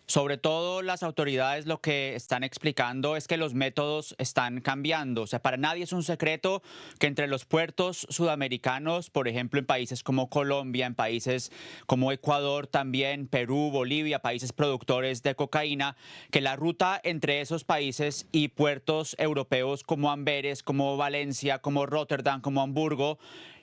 Sobre todo las autoridades lo que están explicando es que los métodos están cambiando. O sea, para nadie es un secreto que entre los puertos sudamericanos, por ejemplo, en países como Colombia, en países como Ecuador también, Perú, Bolivia, países productores de cocaína, que la ruta entre esos países y puertos europeos como Amberes, como Valencia, como Rotterdam, como Hamburgo,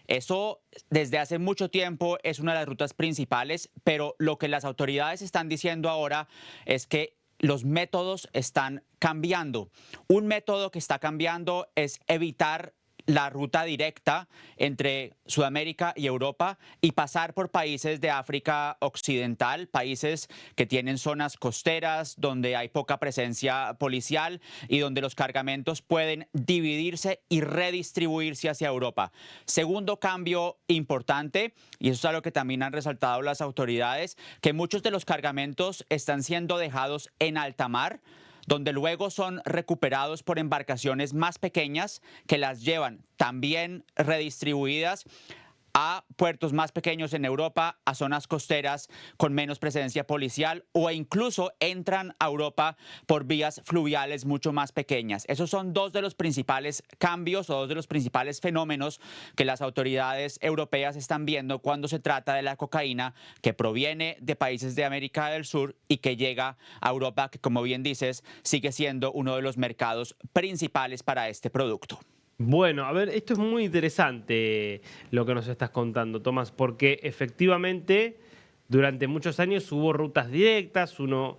eso desde hace mucho tiempo es una de las rutas principales, pero lo que las autoridades están diciendo ahora es que los métodos están cambiando. Un método que está cambiando es evitar la ruta directa entre Sudamérica y Europa y pasar por países de África Occidental, países que tienen zonas costeras, donde hay poca presencia policial y donde los cargamentos pueden dividirse y redistribuirse hacia Europa. Segundo cambio importante, y eso es algo que también han resaltado las autoridades, que muchos de los cargamentos están siendo dejados en alta mar, donde luego son recuperados por embarcaciones más pequeñas que las llevan también redistribuidas a puertos más pequeños en Europa, a zonas costeras con menos presencia policial o incluso entran a Europa por vías fluviales mucho más pequeñas. Esos son dos de los principales cambios o dos de los principales fenómenos que las autoridades europeas están viendo cuando se trata de la cocaína que proviene de países de América del Sur y que llega a Europa, que como bien dices, sigue siendo uno de los mercados principales para este producto. Bueno, a ver, esto es muy interesante lo que nos estás contando, Tomás, porque efectivamente durante muchos años hubo rutas directas, uno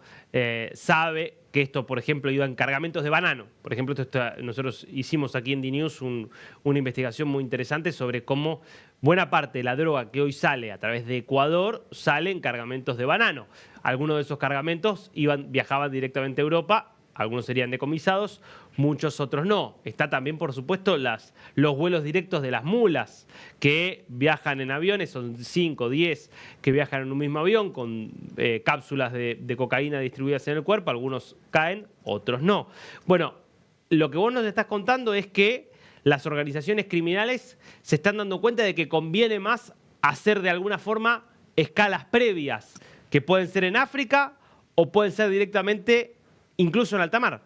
sabe que esto, por ejemplo, iba en cargamentos de banano. Por ejemplo, nosotros hicimos aquí en DNews una investigación muy interesante sobre cómo buena parte de la droga que hoy sale a través de Ecuador sale en cargamentos de banano. Algunos de esos cargamentos viajaban directamente a Europa. Algunos serían decomisados, muchos otros no. Está también, por supuesto, los vuelos directos de las mulas que viajan en aviones, son 5, 10 que viajan en un mismo avión con cápsulas de cocaína distribuidas en el cuerpo. Algunos caen, otros no. Bueno, lo que vos nos estás contando es que las organizaciones criminales se están dando cuenta de que conviene más hacer de alguna forma escalas previas, que pueden ser en África o pueden ser directamente incluso en alta mar.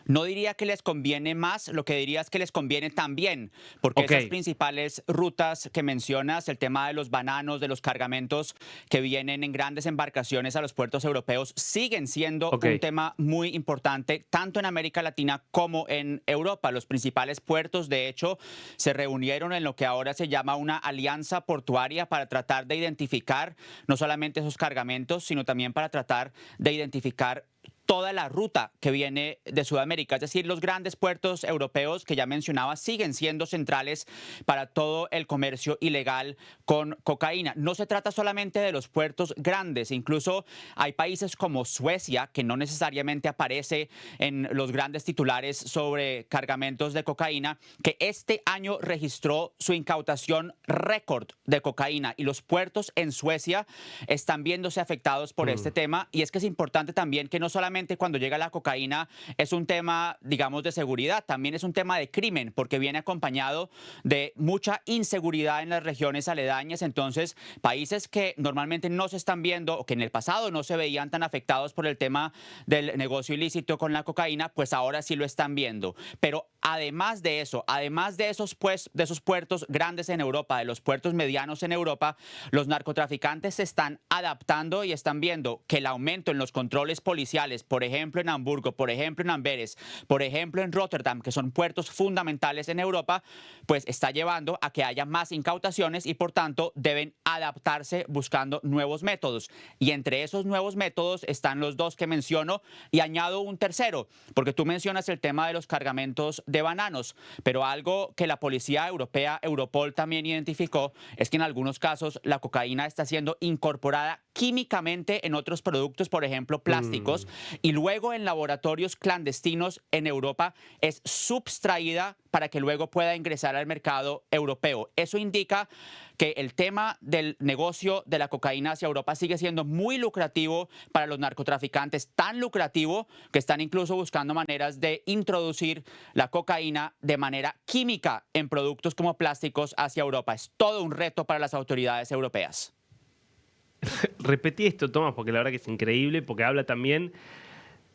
No diría que les conviene más, lo que diría es que les conviene también, porque Ok, esas principales rutas que mencionas, el tema de los bananos, de los cargamentos que vienen en grandes embarcaciones a los puertos europeos, siguen siendo ok. un tema muy importante tanto en América Latina como en Europa. Los principales puertos, de hecho, se reunieron en lo que ahora se llama una alianza portuaria para tratar de identificar no solamente esos cargamentos, sino también para tratar de identificar toda la ruta que viene de Sudamérica. Es decir, los grandes puertos europeos que ya mencionaba siguen siendo centrales para todo el comercio ilegal con cocaína. No se trata solamente de los puertos grandes, incluso hay países como Suecia, que no necesariamente aparece en los grandes titulares sobre cargamentos de cocaína, que este año registró su incautación récord de cocaína y los puertos en Suecia están viéndose afectados por este Mm, tema. Y es que es importante también que no solamente cuando llega la cocaína es un tema, digamos, de seguridad, también es un tema de crimen, porque viene acompañado de mucha inseguridad en las regiones aledañas. Entonces, países que normalmente no se están viendo o que en el pasado no se veían tan afectados por el tema del negocio ilícito con la cocaína, pues ahora sí lo están viendo. Pero además de eso, además de de esos puertos grandes en Europa, de los puertos medianos en Europa, los narcotraficantes se están adaptando y están viendo que el aumento en los controles policiales, por ejemplo en Hamburgo, por ejemplo en Amberes, por ejemplo en Rotterdam, que son puertos fundamentales en Europa, pues está llevando a que haya más incautaciones y por tanto deben adaptarse buscando nuevos métodos. Y entre esos nuevos métodos están los dos que menciono y añado un tercero, porque tú mencionas el tema de los cargamentos de bananos, pero algo que la policía europea, Europol, también identificó es que en algunos casos la cocaína está siendo incorporada químicamente en otros productos, por ejemplo plásticos, mm. y luego en laboratorios clandestinos en Europa es subtraída para que luego pueda ingresar al mercado europeo. Eso indica que el tema del negocio de la cocaína hacia Europa sigue siendo muy lucrativo para los narcotraficantes, tan lucrativo que están incluso buscando maneras de introducir la cocaína de manera química en productos como plásticos hacia Europa. Es todo un reto para las autoridades europeas. repetí esto, Tomás, porque la verdad que es increíble, porque habla también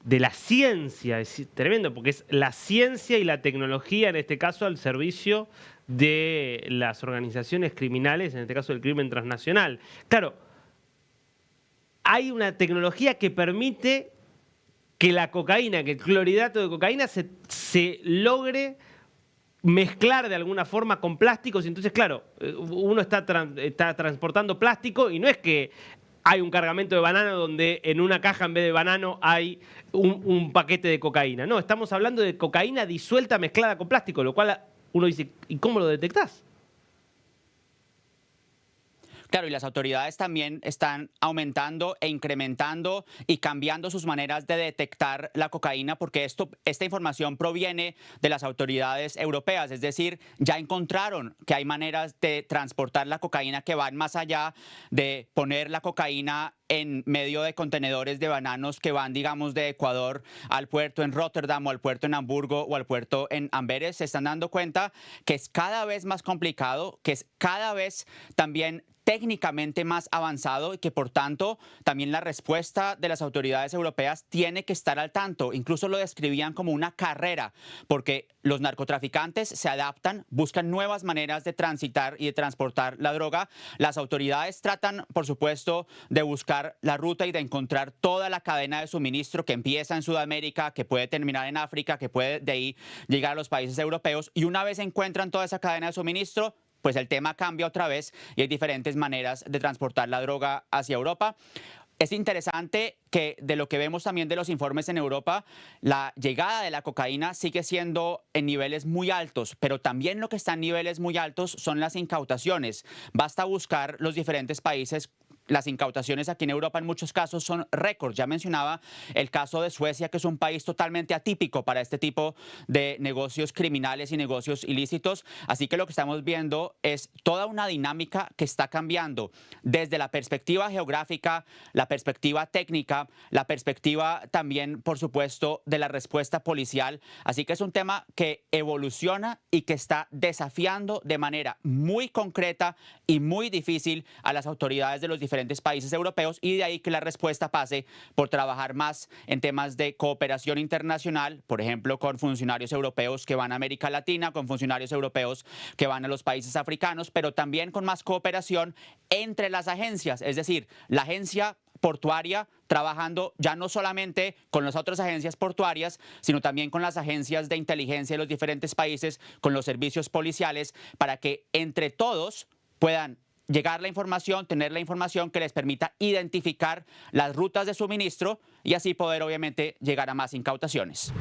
de la ciencia, es tremendo, porque es la ciencia y la tecnología, en este caso, al servicio de las organizaciones criminales, en este caso del crimen transnacional. Claro, hay una tecnología que permite que la cocaína, que el clorhidrato de cocaína se logre mezclar de alguna forma con plásticos. Entonces, claro, uno está transportando plástico y no es que hay un cargamento de banano donde en una caja en vez de banano hay un paquete de cocaína. No, estamos hablando de cocaína disuelta mezclada con plástico, lo cual uno dice, ¿y cómo lo detectás? Claro, y las autoridades también están aumentando e incrementando y cambiando sus maneras de detectar la cocaína, porque esta información proviene de las autoridades europeas, es decir, ya encontraron que hay maneras de transportar la cocaína que van más allá de poner la cocaína en medio de contenedores de bananos que van, digamos, de Ecuador al puerto en Rotterdam o al puerto en Hamburgo o al puerto en Amberes. Se están dando cuenta que es cada vez más complicado, que es cada vez también técnicamente más avanzado y que por tanto también la respuesta de las autoridades europeas tiene que estar al tanto. Incluso lo describían como una carrera, porque los narcotraficantes se adaptan, buscan nuevas maneras de transitar y de transportar la droga. Las autoridades tratan, por supuesto, de buscar la ruta y de encontrar toda la cadena de suministro que empieza en Sudamérica, que puede terminar en África, que puede de ahí llegar a los países europeos. Y una vez encuentran toda esa cadena de suministro, pues el tema cambia otra vez y hay diferentes maneras de transportar la droga hacia Europa. Es interesante que de lo que vemos también de los informes en Europa, la llegada de la cocaína sigue siendo en niveles muy altos, pero también lo que está en niveles muy altos son las incautaciones. Basta buscar los diferentes países. Las incautaciones aquí en Europa en muchos casos son récords. Ya mencionaba el caso de Suecia, que es un país totalmente atípico para este tipo de negocios criminales y negocios ilícitos. Así que lo que estamos viendo es toda una dinámica que está cambiando desde la perspectiva geográfica, la perspectiva técnica, la perspectiva también, por supuesto, de la respuesta policial. Así que es un tema que evoluciona y que está desafiando de manera muy concreta y muy difícil a las autoridades de los diferentes países europeos, y de ahí que la respuesta pase por trabajar más en temas de cooperación internacional, por ejemplo, con funcionarios europeos que van a América Latina, con funcionarios europeos que van a los países africanos, pero también con más cooperación entre las agencias, es decir, la agencia portuaria trabajando ya no solamente con las otras agencias portuarias, sino también con las agencias de inteligencia de los diferentes países, con los servicios policiales, para que entre todos puedan llegar la información, tener la información que les permita identificar las rutas de suministro y así poder obviamente llegar a más incautaciones.